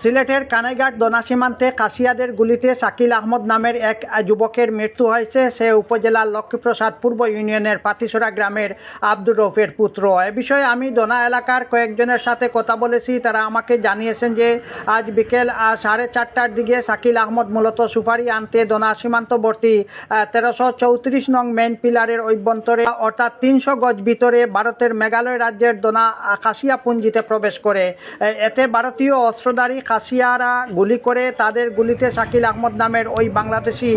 সিলেটের কানাইঘাট দোনা সীমান্তে কাশিয়াদের গুলিতে শাকিল আহমদ নামের এক যুবকের মৃত্যু হয়েছে। সে উপজেলার লক্ষ্মীপ্রসাদ পূর্ব ইউনিয়নের পাতিসরা গ্রামের আব্দুর রৌফের পুত্র। এ বিষয়ে আমি দোনা এলাকার কয়েকজনের সাথে কথা বলেছি। তারা আমাকে জানিয়েছেন যে আজ বিকেল 4:30টার দিকে শাকিল আহমদ মূলত সুপারি আনতে দোনা সীমান্তবর্তী 1334 নং মেইন পিলারের অভ্যন্তরে অর্থাৎ 300 গজ ভিতরে ভারতের মেঘালয় রাজ্যের দোনা কাশিয়াপুঞ্জিতে প্রবেশ করে। এতে ভারতীয় অস্ত্রধারী কাশিয়ারা গুলি করে। তাদের গুলিতে শাকিল আহমদ নামের ওই বাংলাদেশি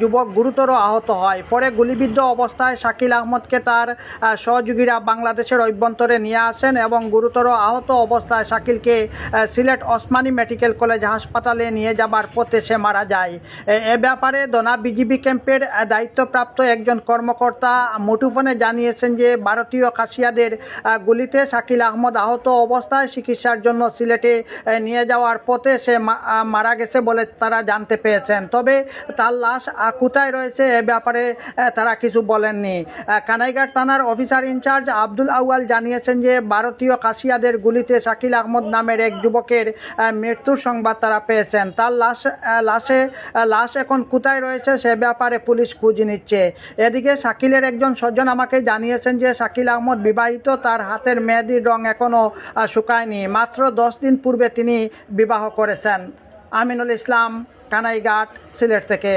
যুবক গুরুতর আহত হয়। পরে গুলিবিদ্ধ অবস্থায় শাকিল আহমদকে তার সহযোগীরা বাংলাদেশের অভ্যন্তরে নিয়ে আসেন এবং গুরুতর আহত অবস্থায় শাকিলকে সিলেট ওসমানী মেডিকেল কলেজ হাসপাতালে নিয়ে যাবার পথে সে মারা যায়। এ ব্যাপারে দোনা বিজিবি ক্যাম্পের দায়িত্বপ্রাপ্ত একজন কর্মকর্তা মুঠোফোনে জানিয়েছেন যে ভারতীয় কাশিয়াদের গুলিতে শাকিল আহমদ আহত অবস্থায় চিকিৎসার জন্য সিলেটে নিয়ে যাওয়ার পথে সে মারা গেছে বলে তারা জানতে পেরেছেন। তবে তার লাশ কোথায় রয়েছে এ ব্যাপারে তারা কিছু বলেননি। কানাইঘাট থানার অফিসার ইনচার্জ আব্দুল আউয়াল জানিয়েছেন যে ভারতীয় কাশিয়াদের গুলিতে শাকিল আহমদ নামের এক যুবকের মৃত্যুর সংবাদ তারা পেয়েছেন। তার লাশ এখন কোথায় রয়েছে সে ব্যাপারে পুলিশ খোঁজ নিচ্ছে। এদিকে শাকিলের একজন স্বজন আমাকে জানিয়েছেন যে শাকিল আহমদ বিবাহিত, তার হাতের মেহেদির রং এখনও শুকায়নি। মাত্র 10 দিন পূর্বে তিনি বিবাহ করেছেন। আমিনুল ইসলাম, কানাইঘাট, সিলেট থেকে।